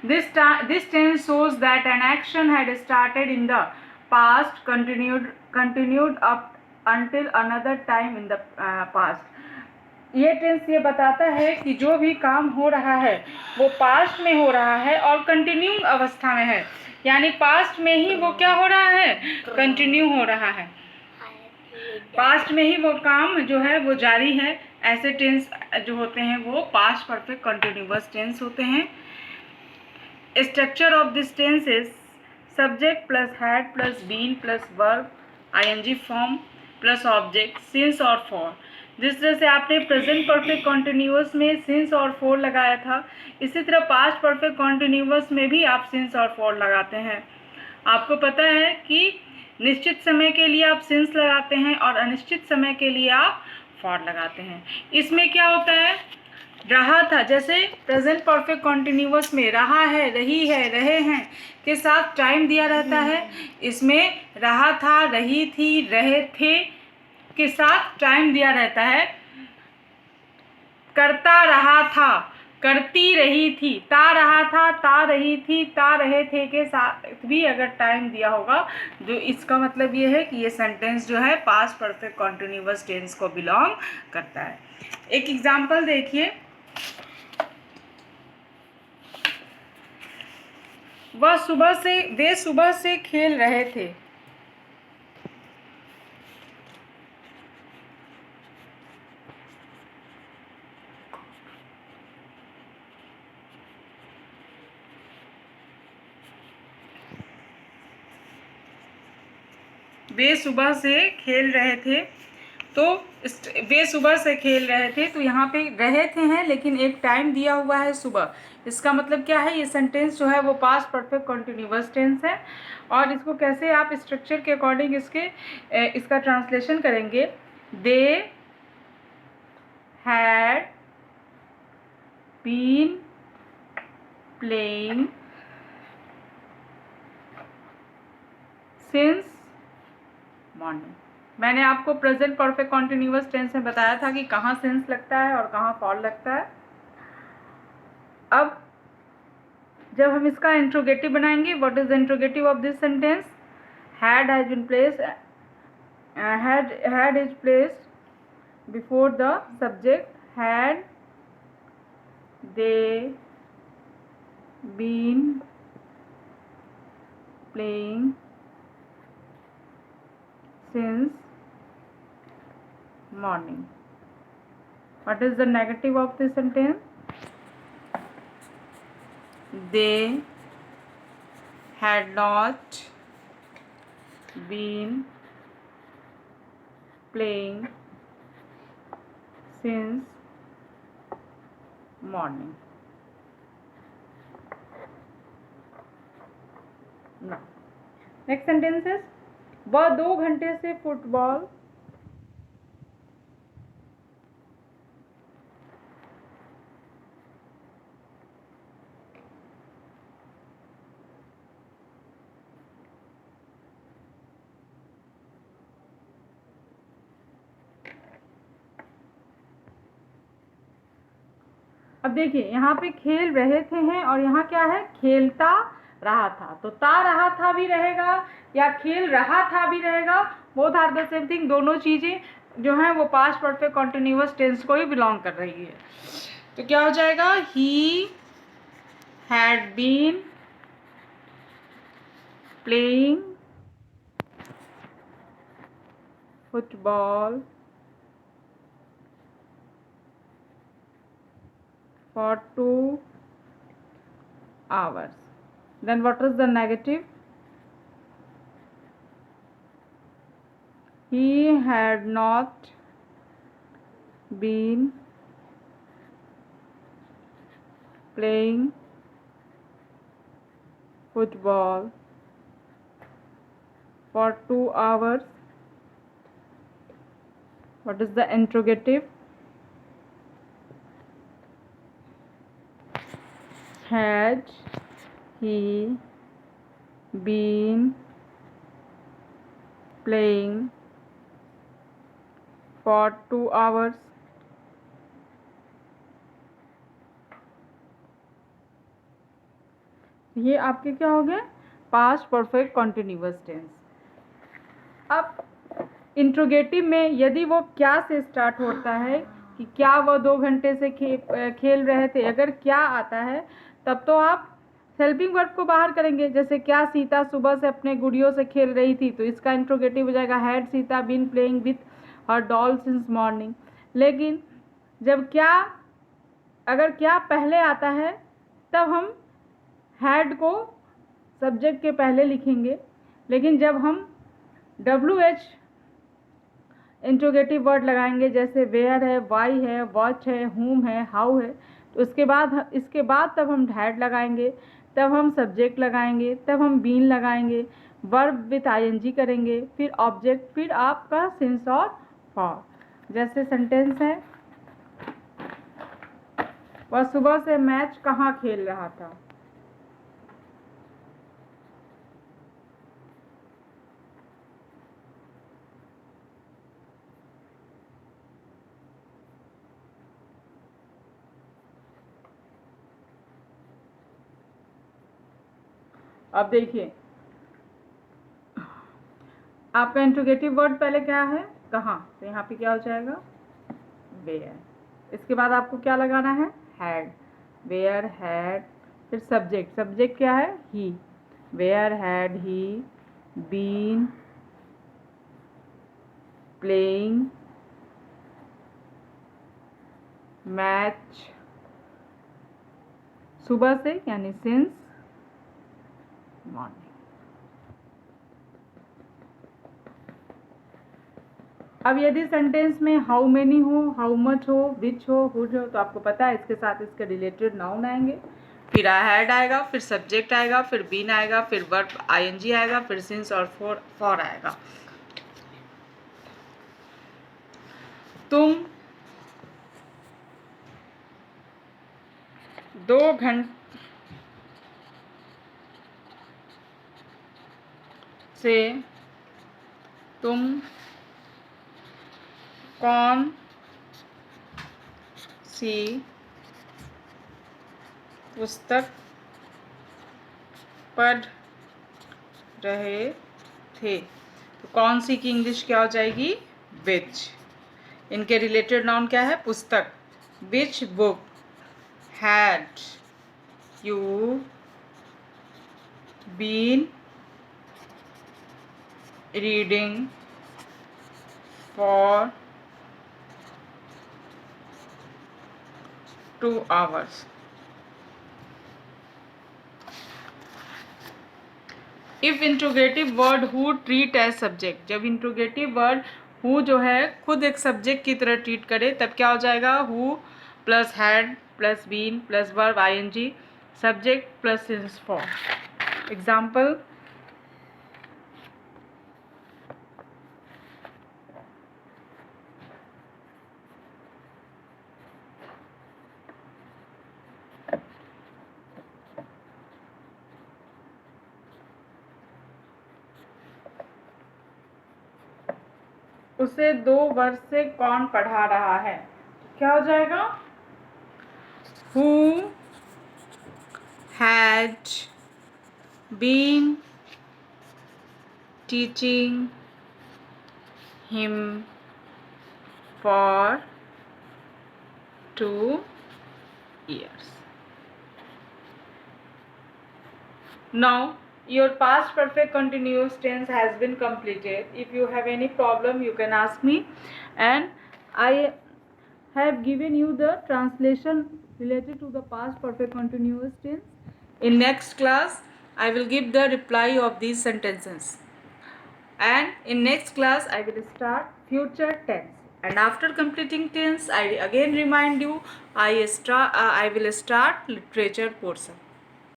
This tense shows that an action had started in the past, continued up until another time in the past. ये tense ये बताता है कि जो भी काम हो रहा है वो पास्ट में हो रहा है और कंटिन्यू अवस्था में है, यानी पास्ट में ही वो क्या हो रहा है, कंटिन्यू हो रहा है, पास्ट में ही वो काम जो है वो जारी है। ऐसे टेंस जो होते हैं वो पास्ट परफेक्ट कंटिन्यूअस टेंस होते हैं। Structure of this tense is subject plus had plus been plus verb ING form plus object since और फॉर। जिस तरह से आपने प्रेजेंट परफेक्ट कॉन्टिन्यूअस में सिंस और फॉर लगाया था, इसी तरह पास्ट परफेक्ट कॉन्टिन्यूअस में भी आप सिंस और फॉर लगाते हैं। आपको पता है कि निश्चित समय के लिए आप सिंस लगाते हैं और अनिश्चित समय के लिए आप फॉर लगाते हैं। इसमें क्या होता है, रहा था, जैसे प्रेजेंट परफेक्ट कॉन्टिन्यूअस में रहा है, रही है, रहे हैं के साथ टाइम दिया रहता है। इसमें रहा था, रही थी, रहे थे के साथ टाइम दिया रहता है। करता रहा था, करती रही थी, ता रहा था, ता रही थी, ता रहे थे के साथ भी अगर टाइम दिया होगा, जो इसका मतलब ये है कि ये सेंटेंस जो है पास्ट परफेक्ट कॉन्टिन्यूअस टेंस को बिलोंग करता है। एक एग्जांपल देखिए, वे सुबह से खेल रहे थे। वे सुबह से खेल रहे थे, तो वे सुबह से खेल रहे थे, तो यहाँ पे रहे थे हैं लेकिन एक टाइम दिया हुआ है सुबह। इसका मतलब क्या है, ये सेंटेंस जो है वो पास्ट परफेक्ट कॉन्टिन्यूअस टेंस है। और इसको कैसे आप स्ट्रक्चर के अकॉर्डिंग इसका ट्रांसलेशन करेंगे, they had been playing since morning. मैंने आपको प्रेजेंट परफेक्ट कॉन्टिन्यूअस टेंस में बताया था कि कहाँ सिंस लगता है और कहाँ फॉर लगता है। अब जब हम इसका इंट्रोगेटिव बनाएंगे, what is the interrogative of this sentence, had has been placed, had is placed before the subject, had they been playing since morning. What is the negative of this sentence? They had not been playing since morning. Now, next sentence is, वह 2 घंटे से football अब देखिए यहाँ पे खेल रहे थे हैं और यहाँ क्या है, खेलता रहा था। तो ता रहा था भी रहेगा या खेल रहा था भी रहेगा, both are the same thing. दोनों चीज़ें जो हैं वो पास्ट परफेक्ट कॉन्टिन्यूअस टेंस को ही बिलोंग कर रही है। तो क्या हो जाएगा, he had been playing football for 2 hours. Then what is the negative? He had not been playing football for 2 hours. What is the interrogative? Had he been playing for 2 hours? ये आपके क्या हो गए, पास्ट परफेक्ट कॉन्टिन्यूअस टेंस। अब interrogative में यदि वो क्या से स्टार्ट होता है कि क्या वह 2 घंटे से खेल रहे थे, अगर क्या आता है तब तो आप हेल्पिंग वर्ब को बाहर करेंगे। जैसे क्या सीता सुबह से अपने गुड़ियों से खेल रही थी, तो इसका इंट्रोगेटिव हो जाएगा had Sita been playing with her doll since morning. लेकिन जब क्या, अगर क्या पहले आता है तब हम हैड को सब्जेक्ट के पहले लिखेंगे। लेकिन जब हम WH इंट्रोगेटिव वर्ड लगाएंगे, जैसे वेयर है, वाई है, वॉच है, हुम है, हाउ है, तो इसके बाद तब हम हैड लगाएंगे, तब हम सब्जेक्ट लगाएंगे, तब हम बीन लगाएंगे, वर्ब विथ ING करेंगे, फिर ऑब्जेक्ट, फिर आपका सिंस और फॉर। जैसे सेंटेंस है, वह सुबह से मैच कहाँ खेल रहा था। अब देखिए आपका इंट्रोगेटिव वर्ड पहले क्या है, कहाँ, तो यहाँ पे क्या हो जाएगा, वेयर। इसके बाद आपको क्या लगाना है, हैड, वेयर हैड, फिर सब्जेक्ट, सब्जेक्ट क्या है, he, where had he been playing match, सुबह से यानी सिंस मॉर्निंग। अब यदि सेंटेंस में हाउ मेनी हो, हाउ मच हो, विच हो, हुड हो, तो आपको पता है इसके साथ इसके रिलेटेड नाउन आएंगे, फिर हैड आएगा, फिर सब्जेक्ट आएगा, फिर बीन आएगा, फिर वर्ब ING आएगा, फिर सिंस और फॉर आएगा। तुम 2 घंटे से तुम कौन सी पुस्तक पढ़ रहे थे, तो कौन सी की इंग्लिश क्या हो जाएगी, विच। इनके रिलेटेड नाउन क्या है, पुस्तक, which book had you been reading for 2 hours। If interrogative word who treat as subject, जब इंट्रोगेटिव वर्ड हु जो है खुद एक सब्जेक्ट की तरह ट्रीट करे, तब क्या हो जाएगा, who plus had plus been plus verb ING, subject plus since for. Example, उसे 2 वर्ष से कौन पढ़ा रहा है, क्या हो जाएगा, who had been teaching him for 2 years। Now your past perfect continuous tense has been completed. If you have any problem, you can ask me, and I have given you the translation related to the past perfect continuous tense. In next class I will give the reply of these sentences, and in next class I will start future tense, and after completing tense I again remind you I will start literature portion.